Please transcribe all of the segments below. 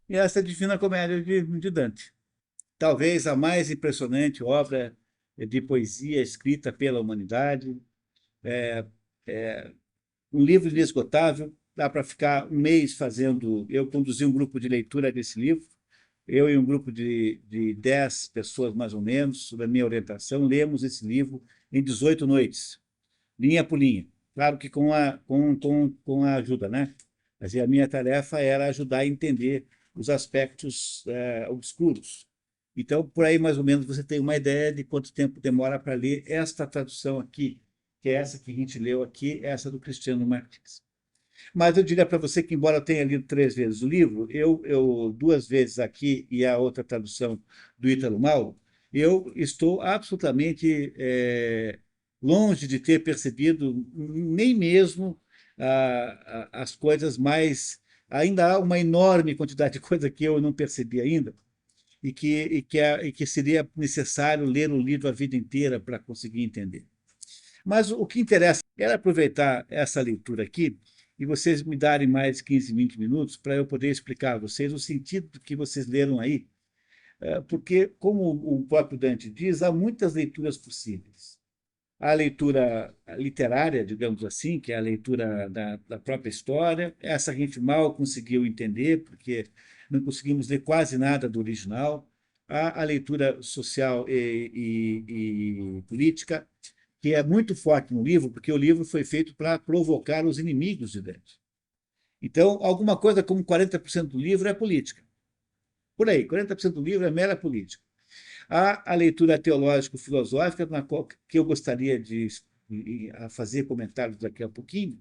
e essa é a Divina Comédia de Dante. Talvez a mais impressionante obra de poesia escrita pela humanidade. É um livro inesgotável, dá para ficar um mês fazendo. Eu conduzi um grupo de leitura desse livro, eu e um grupo de 10 pessoas, mais ou menos, sob a minha orientação, lemos esse livro em 18 noites, linha por linha. Claro que com a ajuda, né? Mas a minha tarefa era ajudar a entender os aspectos obscuros. Então, por aí, mais ou menos, você tem uma ideia de quanto tempo demora para ler esta tradução aqui, que é essa que a gente leu aqui, essa do Cristiano Martins. Mas eu diria para você que, embora eu tenha lido 3 vezes o livro, eu 2 vezes aqui e a outra tradução do Ítalo Mauro, eu estou absolutamente longe de ter percebido nem mesmo as coisas mais. Ainda há uma enorme quantidade de coisa que eu não percebi ainda e que seria necessário ler o livro a vida inteira para conseguir entender. Mas o que interessa era aproveitar essa leitura aqui e vocês me darem mais 15, 20 minutos para eu poder explicar a vocês o sentido do que vocês leram aí, porque, como o próprio Dante diz, há muitas leituras possíveis. Há a leitura literária, digamos assim, que é a leitura da própria história. Essa a gente mal conseguiu entender, porque não conseguimos ler quase nada do original. Há a leitura social e política, que é muito forte no livro, porque o livro foi feito para provocar os inimigos de Dante. Então, alguma coisa como 40% do livro é política. Por aí, 40% do livro é mera política. Há a leitura teológico-filosófica, na qual que eu gostaria de fazer comentários daqui a pouquinho,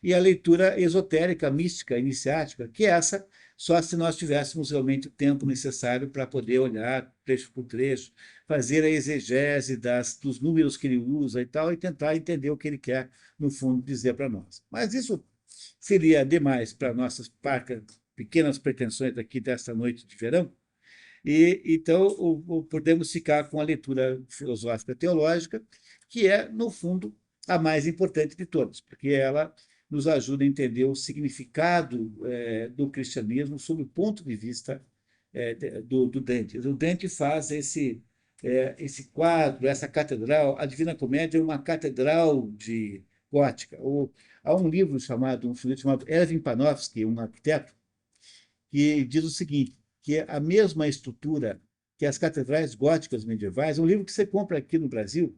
e a leitura esotérica, mística, iniciática, que é essa só se nós tivéssemos realmente o tempo necessário para poder olhar trecho por trecho, fazer a exegese dos números que ele usa e tal, e tentar entender o que ele quer, no fundo, dizer para nós. Mas isso seria demais para nossas pequenas pretensões aqui desta noite de verão, e então podemos ficar com a leitura filosófica teológica, que é, no fundo, a mais importante de todas, porque ela nos ajuda a entender o significado do cristianismo sob o ponto de vista do Dante. O Dante faz esse quadro, essa catedral. A Divina Comédia é uma catedral de gótica. Há um livro chamado, um sujeito chamado Erwin Panofsky, um arquiteto, que diz o seguinte, que é a mesma estrutura que as catedrais góticas medievais, é um livro que você compra aqui no Brasil,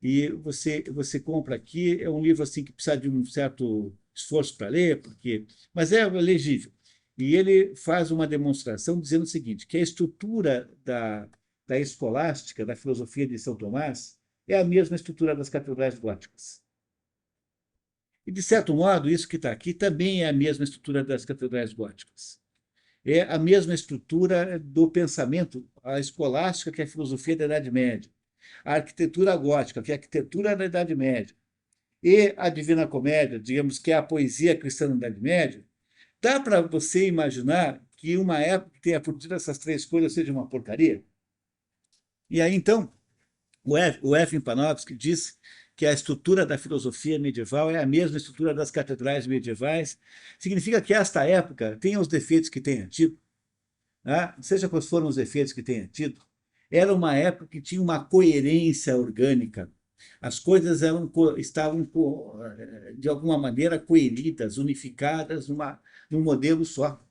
e você compra aqui, é um livro assim que precisa de um certo esforço para ler, mas é legível. E ele faz uma demonstração dizendo o seguinte, que a estrutura da escolástica, da filosofia de São Tomás, é a mesma estrutura das catedrais góticas. E, de certo modo, isso que está aqui também é a mesma estrutura das catedrais góticas. É a mesma estrutura do pensamento, a escolástica, que é a filosofia da Idade Média, a arquitetura gótica, que é a arquitetura da Idade Média, e a Divina Comédia, digamos que é a poesia cristã da Idade Média. Dá para você imaginar que uma época que tenha produzido essas 3 coisas seja uma porcaria? E aí, então, o Efim Panofsky diz que a estrutura da filosofia medieval é a mesma estrutura das catedrais medievais. Significa que esta época tem os defeitos que tenha tido, né? Seja quais foram os efeitos que tenha tido, era uma época que tinha uma coerência orgânica. As coisas estavam, de alguma maneira, coeridas, unificadas num modelo só.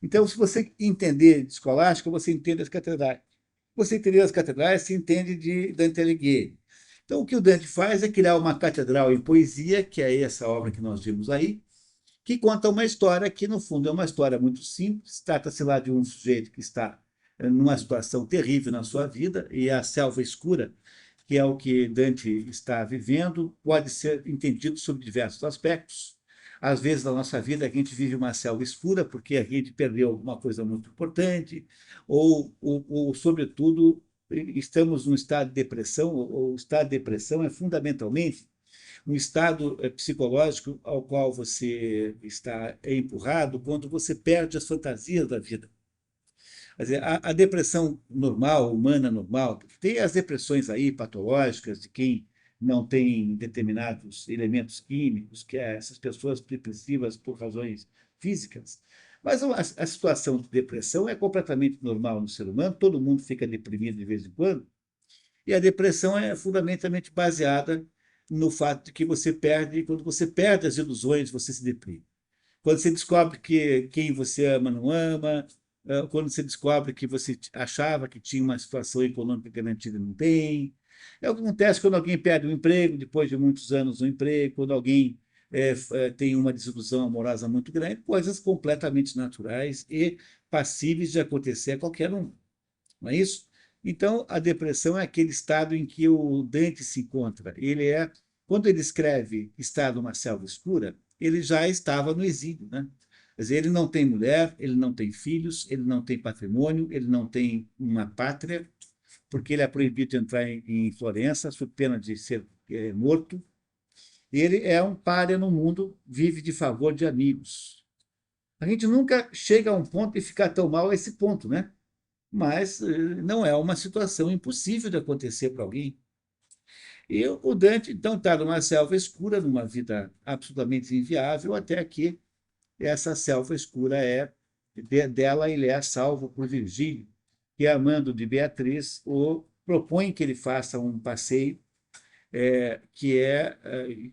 Então, se você entender de escolástica, você entende as catedrais. Você entender as catedrais, se entende de Dante Alighieri. Então, o que o Dante faz é criar uma catedral em poesia, que é essa obra que nós vimos aí, que conta uma história que, no fundo, é uma história muito simples. Trata-se lá de um sujeito que está numa situação terrível na sua vida, e a selva escura, que é o que Dante está vivendo, pode ser entendido sob diversos aspectos. Às vezes, na nossa vida, a gente vive uma selva escura porque a gente perdeu alguma coisa muito importante, ou sobretudo, estamos num estado de depressão, ou o estado de depressão é fundamentalmente um estado psicológico ao qual você está empurrado quando você perde as fantasias da vida. Quer dizer, a depressão normal, humana normal, tem as depressões aí patológicas de quem não tem determinados elementos químicos, que é essas pessoas depressivas por razões físicas, Mas a situação de depressão é completamente normal no ser humano, todo mundo fica deprimido de vez em quando, e a depressão é fundamentalmente baseada no fato de que você perde, quando você perde as ilusões, você se deprime. Quando você descobre que quem você ama não ama, quando você descobre que você achava que tinha uma situação econômica garantida e não tem. É o que acontece quando alguém perde um emprego, depois de muitos anos no emprego, quando alguém tem uma desilusão amorosa muito grande, coisas completamente naturais e passíveis de acontecer a qualquer um, não é isso? Então, a depressão é aquele estado em que o Dante se encontra. Quando ele escreve Está numa selva escura, ele já estava no exílio, né? Quer dizer, ele não tem mulher, ele não tem filhos, ele não tem patrimônio, ele não tem uma pátria, porque ele é proibido de entrar em Florença, sob pena de ser morto. Ele é um pária no mundo, vive de favor de amigos. A gente nunca chega a um ponto de ficar tão mal a esse ponto, né? Mas não é uma situação impossível de acontecer para alguém. E o Dante, então, está numa selva escura, numa vida absolutamente inviável, até que essa selva escura dela ele é salvo por Virgílio, que, amando de Beatriz, o propõe que ele faça um passeio que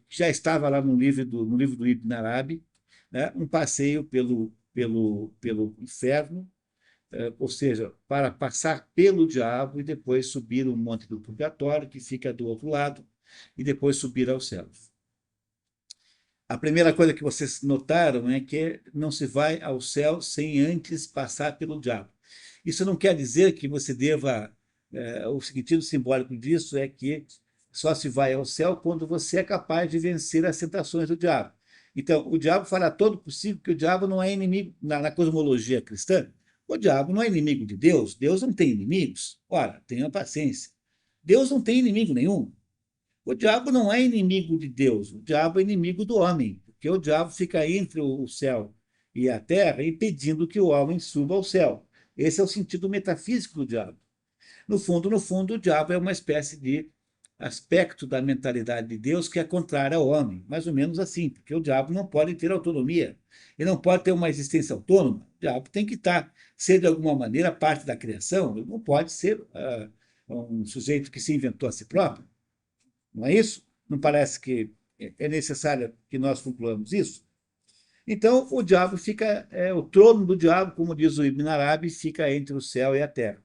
já estava lá no livro do Ibn Arabi, né? Um passeio pelo inferno, ou seja, para passar pelo diabo e depois subir o monte do purgatório, que fica do outro lado, e depois subir aos céus. A primeira coisa que vocês notaram é que não se vai ao céu sem antes passar pelo diabo. Isso não quer dizer que você deva. O sentido simbólico disso é que só se vai ao céu quando você é capaz de vencer as tentações do diabo. Então, o diabo fará todo o possível, que o diabo não é inimigo, na cosmologia cristã, o diabo não é inimigo de Deus, Deus não tem inimigos. Ora, tenha paciência. Deus não tem inimigo nenhum. O diabo não é inimigo de Deus, o diabo é inimigo do homem, porque o diabo fica entre o céu e a terra, impedindo que o homem suba ao céu. Esse é o sentido metafísico do diabo. No fundo, o diabo é uma espécie de aspecto da mentalidade de Deus que é contrário ao homem, mais ou menos assim, porque o diabo não pode ter autonomia, ele não pode ter uma existência autônoma. O diabo tem que ser de alguma maneira parte da criação, ele não pode ser um sujeito que se inventou a si próprio. Não é isso? Não parece que é necessário que nós concluamos isso? Então, o diabo fica, o trono do diabo, como diz o Ibn Arabi, fica entre o céu e a terra.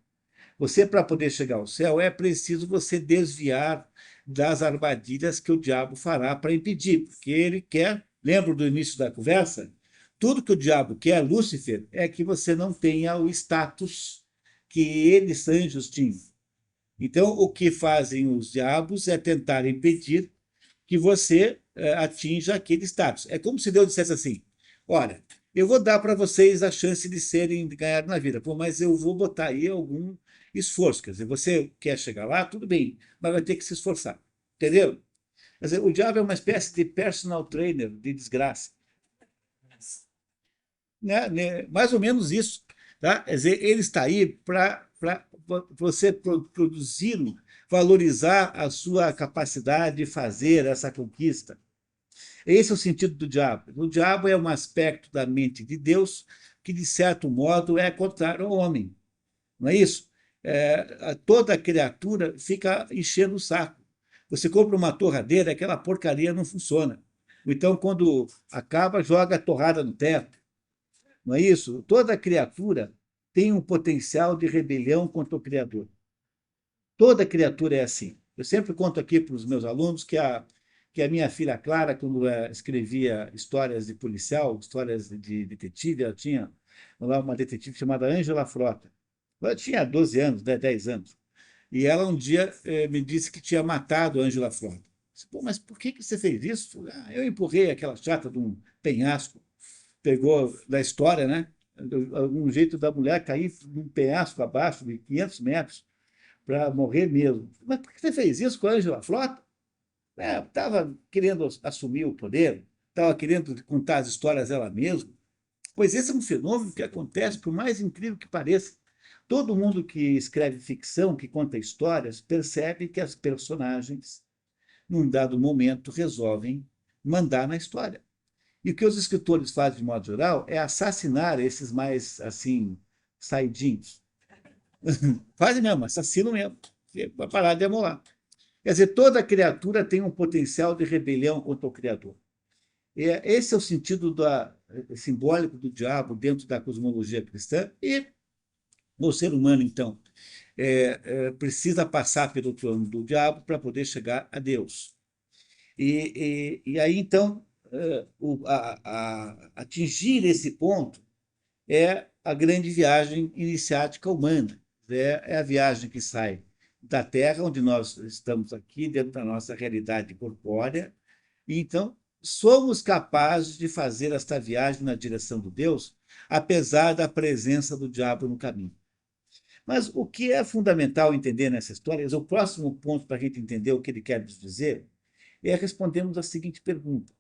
Você, para poder chegar ao céu, é preciso você desviar das armadilhas que o diabo fará para impedir, porque ele quer, lembra do início da conversa? Tudo que o diabo quer, Lúcifer, é que você não tenha o status que eles, anjos, tinham. Então, o que fazem os diabos é tentar impedir que você atinja aquele status. É como se Deus dissesse assim: olha, eu vou dar para vocês a chance de ganhar na vida, pô, mas eu vou botar aí algum esforço. Quer dizer, você quer chegar lá, tudo bem, mas vai ter que se esforçar. Entendeu? Quer dizer, o diabo é uma espécie de personal trainer de desgraça. Né? Mais ou menos isso. Tá? Quer dizer, ele está aí para você produzir, valorizar a sua capacidade de fazer essa conquista. Esse é o sentido do diabo. O diabo é um aspecto da mente de Deus que, de certo modo, é contrário ao homem. Não é isso? Toda criatura fica enchendo o saco. Você compra uma torradeira, aquela porcaria não funciona. Então, quando acaba, joga a torrada no teto. Não é isso? Toda criatura tem um potencial de rebelião contra o Criador. Toda criatura é assim. Eu sempre conto aqui para os meus alunos que a minha filha Clara, quando escrevia histórias de policial, histórias de detetive, ela tinha lá uma detetive chamada Ângela Frota. Ela tinha 12 anos, 10 anos. E ela um dia me disse que tinha matado a Ângela Frota. Eu disse, pô, mas por que você fez isso? Ah, eu empurrei aquela chata de um penhasco, pegou da história, né? Um jeito da mulher cair num penhasco abaixo de 500 metros para morrer mesmo. Mas por que você fez isso com a Ângela Frota? Estava querendo assumir o poder, estava querendo contar as histórias ela mesma. Pois esse é um fenômeno que acontece, por mais incrível que pareça. Todo mundo que escreve ficção, que conta histórias, percebe que as personagens, num dado momento, resolvem mandar na história. E o que os escritores fazem, de modo geral, é assassinar esses mais, assim, saidinhos. Fazem mesmo, assassinam mesmo, para parar de amolar. Quer dizer, toda criatura tem um potencial de rebelião contra o Criador. Esse é o sentido simbólico do diabo dentro da cosmologia cristã. E o ser humano, então, precisa passar pelo trono do diabo para poder chegar a Deus. E aí, então, atingir esse ponto é a grande viagem iniciática humana. É a viagem que sai da Terra, onde nós estamos aqui, dentro da nossa realidade corpórea, e então somos capazes de fazer esta viagem na direção do Deus, apesar da presença do diabo no caminho. Mas o que é fundamental entender nessa história, o próximo ponto para a gente entender o que ele quer nos dizer, é respondermos a seguinte pergunta: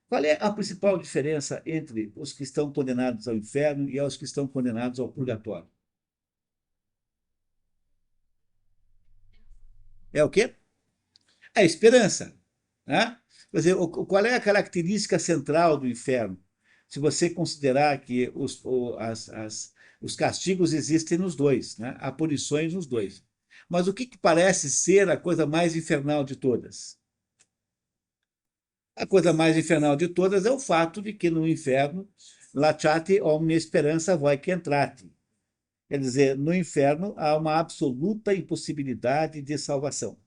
qual é a principal diferença entre os que estão condenados ao inferno e os que estão condenados ao purgatório? É o quê? A esperança. Né? Quer dizer, qual é a característica central do inferno? Se você considerar que os castigos existem nos dois, né? Há punições nos dois. Mas o que parece ser a coisa mais infernal de todas? A coisa mais infernal de todas é o fato de que no inferno, lachate omnia speranza voi que entrate. Quer dizer, no inferno há uma absoluta impossibilidade de salvação.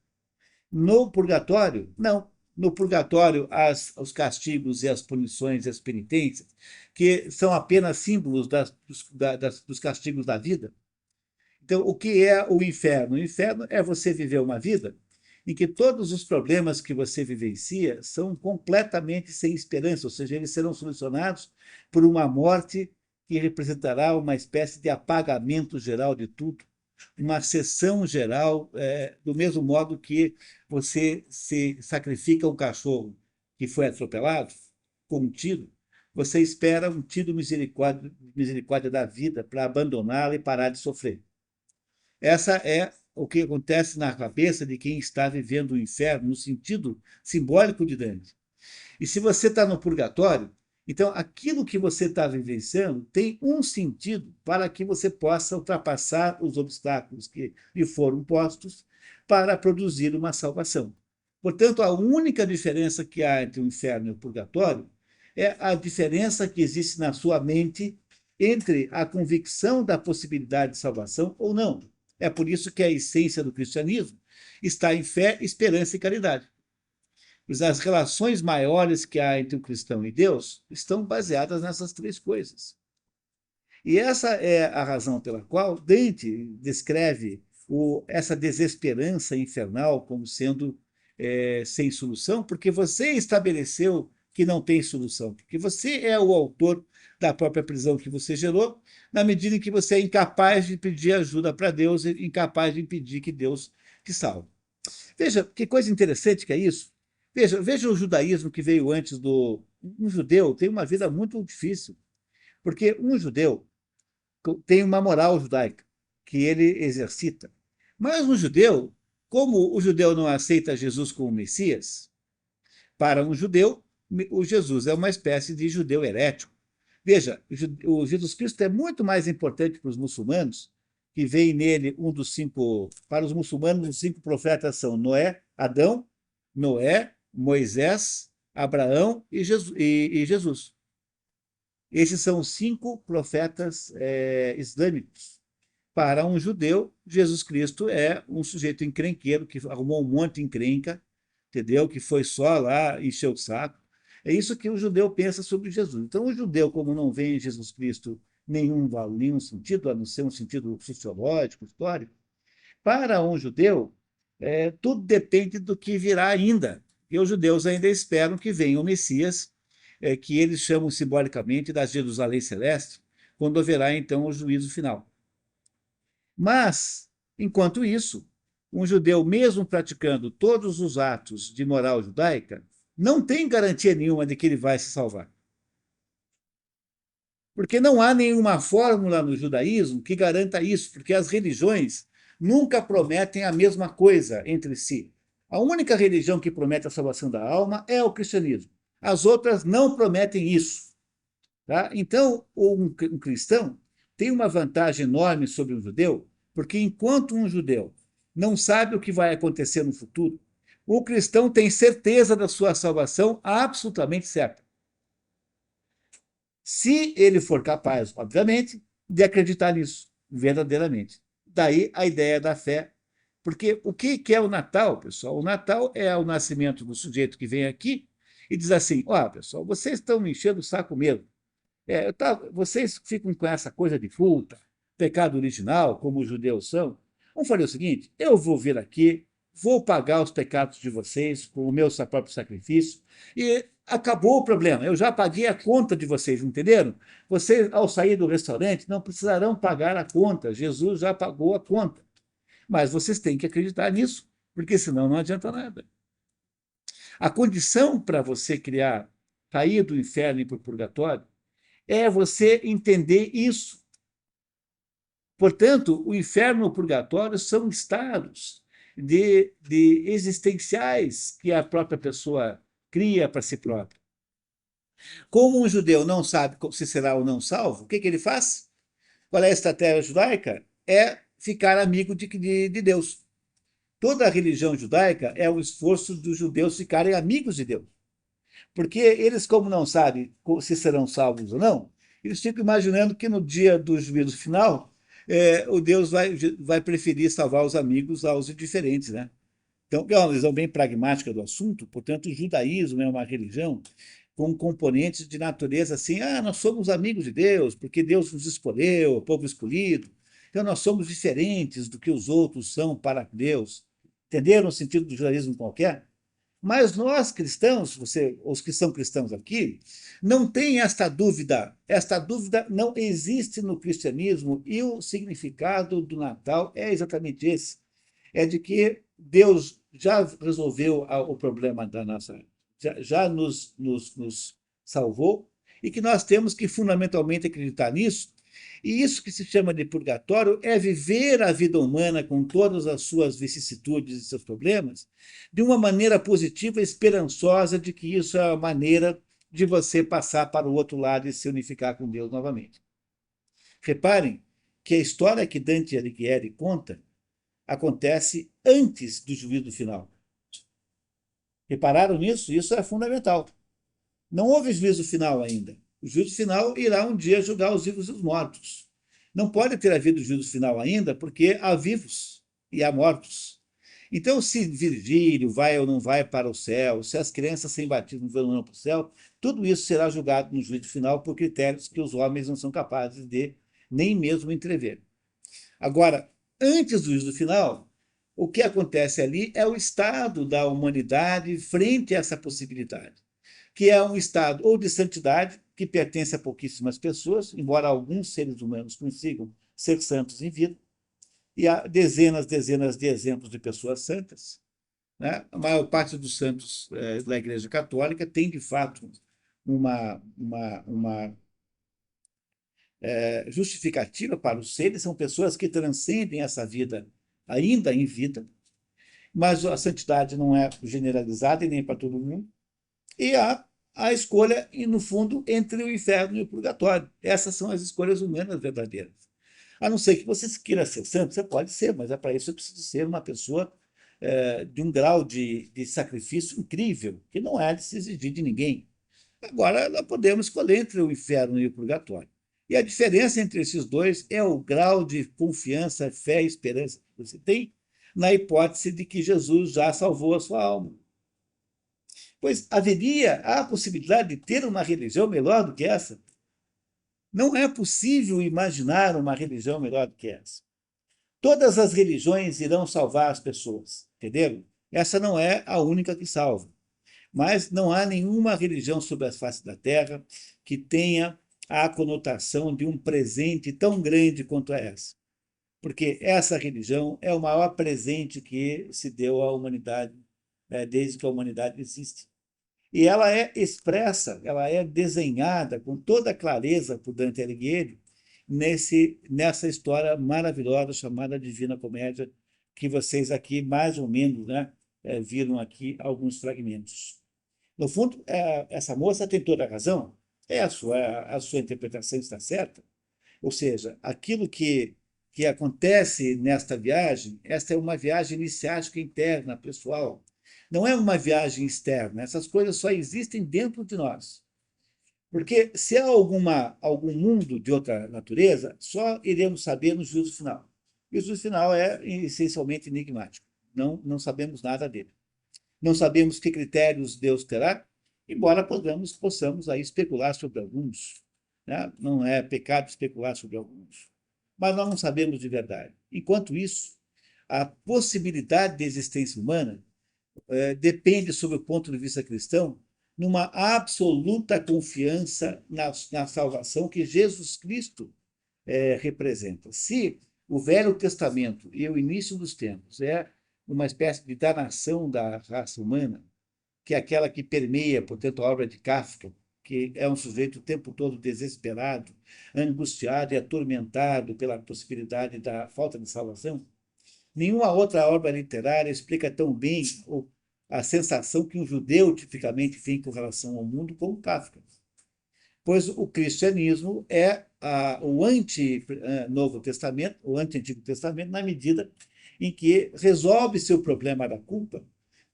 No purgatório, não. No purgatório, os castigos e as punições e as penitências, que são apenas símbolos dos castigos da vida. Então, o que é o inferno? O inferno é você viver uma vida em que todos os problemas que você vivencia são completamente sem esperança, ou seja, eles serão solucionados por uma morte que representará uma espécie de apagamento geral de tudo, uma cessão geral, do mesmo modo que você se sacrifica um cachorro que foi atropelado com um tiro, você espera um tiro misericórdia da vida para abandoná-la e parar de sofrer. Essa é o que acontece na cabeça de quem está vivendo o inferno, no sentido simbólico de Dante. E se você está no purgatório, então aquilo que você está vivenciando tem um sentido para que você possa ultrapassar os obstáculos que lhe foram postos para produzir uma salvação. Portanto, a única diferença que há entre o inferno e o purgatório é a diferença que existe na sua mente entre a convicção da possibilidade de salvação ou não. É por isso que a essência do cristianismo está em fé, esperança e caridade. As relações maiores que há entre o cristão e Deus estão baseadas nessas três coisas. E essa é a razão pela qual Dante descreve essa desesperança infernal como sendo sem solução, porque você estabeleceu que não tem solução, porque você é o autor da própria prisão que você gerou, na medida em que você é incapaz de pedir ajuda para Deus, incapaz de impedir que Deus te salve. Veja que coisa interessante que é isso. Veja o judaísmo que veio antes do. Um judeu tem uma vida muito difícil, porque um judeu tem uma moral judaica que ele exercita. Mas um judeu, como o judeu não aceita Jesus como Messias, para um judeu, o Jesus é uma espécie de judeu herético. Veja, o Jesus Cristo é muito mais importante para os muçulmanos, que veem nele um dos cinco. Para os muçulmanos, os cinco profetas são Adão, Noé, Moisés, Abraão e Jesus. Esses são os cinco profetas islâmicos. Para um judeu, Jesus Cristo é um sujeito encrenqueiro que arrumou um monte de encrenca, entendeu? Que foi só lá encher o saco. É isso que o judeu pensa sobre Jesus. Então, o judeu, como não vê em Jesus Cristo nenhum sentido, a não ser um sentido sociológico, histórico, para um judeu, tudo depende do que virá ainda. E os judeus ainda esperam que venha o Messias, que eles chamam simbolicamente da Jerusalém Celeste, quando haverá então o juízo final. Mas, enquanto isso, um judeu, mesmo praticando todos os atos de moral judaica, não tem garantia nenhuma de que ele vai se salvar. Porque não há nenhuma fórmula no judaísmo que garanta isso, porque as religiões nunca prometem a mesma coisa entre si. A única religião que promete a salvação da alma é o cristianismo. As outras não prometem isso. Tá? Então, um cristão tem uma vantagem enorme sobre um judeu, porque enquanto um judeu não sabe o que vai acontecer no futuro, o cristão tem certeza da sua salvação absolutamente certa. Se ele for capaz, obviamente, de acreditar nisso verdadeiramente. Daí a ideia da fé. Porque o que é o Natal, pessoal? O Natal é o nascimento do sujeito que vem aqui e diz assim: ó, pessoal, vocês estão me enchendo o saco mesmo. Vocês ficam com essa coisa de fruta, pecado original, como os judeus são. Vamos fazer o seguinte: eu vou vir aqui, vou pagar os pecados de vocês com o meu próprio sacrifício e acabou o problema. Eu já paguei a conta de vocês, entenderam? Vocês, ao sair do restaurante, não precisarão pagar a conta. Jesus já pagou a conta. Mas vocês têm que acreditar nisso, porque senão não adianta nada. A condição para você criar, sair do inferno e para o purgatório, é você entender isso. Portanto, o inferno e o purgatório são estados de existenciais que a própria pessoa cria para si própria. Como um judeu não sabe se será ou não salvo, o que ele faz? Qual é a estratégia judaica? É ficar amigo de Deus. Toda a religião judaica é o esforço dos judeus ficarem amigos de Deus. Porque eles, como não sabem se serão salvos ou não, eles ficam imaginando que no dia do juízo final, o Deus vai preferir salvar os amigos aos indiferentes, né? Então, é uma visão bem pragmática do assunto. Portanto, o judaísmo é uma religião com componentes de natureza assim: nós somos amigos de Deus, porque Deus nos escolheu, o povo escolhido. Então, nós somos diferentes do que os outros são para Deus. Entenderam o sentido do judaísmo qualquer? Mas nós cristãos, os que são cristãos aqui, não tem esta dúvida. Esta dúvida não existe no cristianismo e o significado do Natal é exatamente esse. É de que Deus já resolveu o problema da nossa, já nos salvou e que nós temos que fundamentalmente acreditar nisso. E isso que se chama de purgatório é viver a vida humana com todas as suas vicissitudes e seus problemas de uma maneira positiva e esperançosa de que isso é a maneira de você passar para o outro lado e se unificar com Deus novamente. Reparem que a história que Dante Alighieri conta acontece antes do juízo final. Repararam nisso? Isso é fundamental. Não houve juízo final ainda. O juízo final irá um dia julgar os vivos e os mortos. Não pode ter havido juízo final ainda, porque há vivos e há mortos. Então, se Virgílio vai ou não vai para o céu, se as crianças sem batismo vão ou não para o céu, tudo isso será julgado no juízo final por critérios que os homens não são capazes de nem mesmo entrever. Agora, antes do juízo final, o que acontece ali é o estado da humanidade frente a essa possibilidade, que é um estado ou de santidade, que pertence a pouquíssimas pessoas, embora alguns seres humanos consigam ser santos em vida, e há dezenas de exemplos de pessoas santas. Né? A maior parte dos santos da Igreja Católica tem, de fato, uma justificativa para os seres, são pessoas que transcendem essa vida ainda em vida, mas a santidade não é generalizada e nem para todo mundo, e há a escolha, no fundo, entre o inferno e o purgatório. Essas são as escolhas humanas verdadeiras. A não ser que você queira ser santo, você pode ser, mas para isso você precisa ser uma pessoa de um grau de sacrifício incrível, que não é de se exigir de ninguém. Agora, nós podemos escolher entre o inferno e o purgatório. E a diferença entre esses dois é o grau de confiança, fé e esperança que você tem na hipótese de que Jesus já salvou a sua alma. Pois haveria a possibilidade de ter uma religião melhor do que essa? Não é possível imaginar uma religião melhor do que essa. Todas as religiões irão salvar as pessoas, entenderam? Essa não é a única que salva. Mas não há nenhuma religião sobre a face da Terra que tenha a conotação de um presente tão grande quanto essa. Porque essa religião é o maior presente que se deu à humanidade desde que a humanidade existe. E ela é expressa, ela é desenhada com toda a clareza por Dante Alighieri nessa história maravilhosa chamada Divina Comédia, que vocês aqui, mais ou menos, né, viram aqui alguns fragmentos. No fundo, essa moça tem toda a razão, a sua interpretação está certa. Ou seja, aquilo que acontece nesta viagem, esta é uma viagem iniciática interna, pessoal. Não é uma viagem externa. Essas coisas só existem dentro de nós. Porque se há algum mundo de outra natureza, só iremos saber no juízo final. E o juízo final é essencialmente enigmático. Não sabemos nada dele. Não sabemos que critérios Deus terá, embora possamos aí especular sobre alguns. Né? Não é pecado especular sobre alguns. Mas nós não sabemos de verdade. Enquanto isso, a possibilidade de existência humana depende, sob o ponto de vista cristão, numa absoluta confiança na salvação que Jesus Cristo representa. Se o Velho Testamento e o início dos tempos é uma espécie de danação da raça humana, que é aquela que permeia, portanto, a obra de Kafka, que é um sujeito o tempo todo desesperado, angustiado e atormentado pela possibilidade da falta de salvação, nenhuma outra obra literária explica tão bem a sensação que um judeu tipicamente tem com relação ao mundo como Kafka. Pois o cristianismo é o anti-Novo Testamento, o anti-Antigo Testamento, na medida em que resolve seu problema da culpa,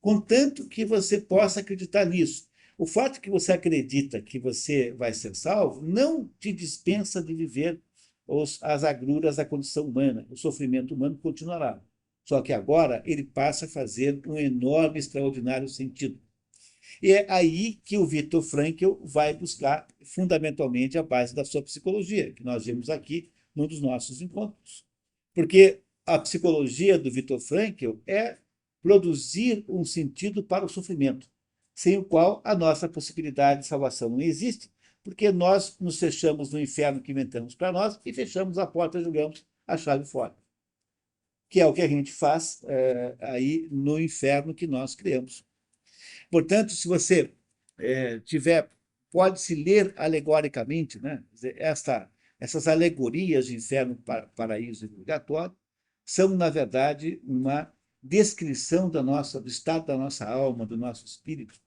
contanto que você possa acreditar nisso. O fato que você acredita que você vai ser salvo não te dispensa de viver as agruras da condição humana. O sofrimento humano continuará. Só que agora ele passa a fazer um enorme, extraordinário sentido. E é aí que o Viktor Frankl vai buscar fundamentalmente a base da sua psicologia, que nós vimos aqui num dos nossos encontros. Porque a psicologia do Viktor Frankl é produzir um sentido para o sofrimento, sem o qual a nossa possibilidade de salvação não existe, porque nós nos fechamos no inferno que inventamos para nós e fechamos a porta e jogamos a chave fora, que é o que a gente faz aí no inferno que nós criamos. Portanto, se você tiver, pode-se ler alegoricamente, né? Essas alegorias de inferno, paraíso e purgatório são, na verdade, uma descrição do estado da nossa alma, do nosso espírito.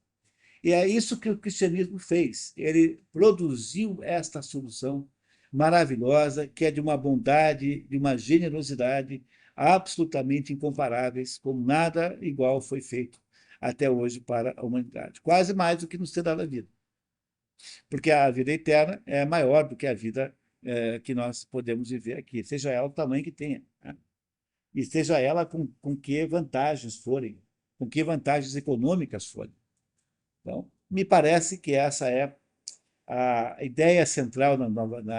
E é isso que o cristianismo fez. Ele produziu esta solução maravilhosa, que é de uma bondade, de uma generosidade absolutamente incomparáveis, como nada igual foi feito até hoje para a humanidade. Quase mais do que nos ter dado a vida. Porque a vida eterna é maior do que a vida que nós podemos viver aqui, seja ela o tamanho que tenha. Né? E seja ela com que vantagens forem, com que vantagens econômicas forem. Então, me parece que essa é a ideia central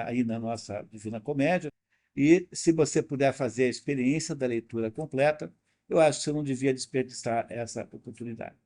aí na nossa Divina Comédia. E se você puder fazer a experiência da leitura completa, eu acho que você não devia desperdiçar essa oportunidade.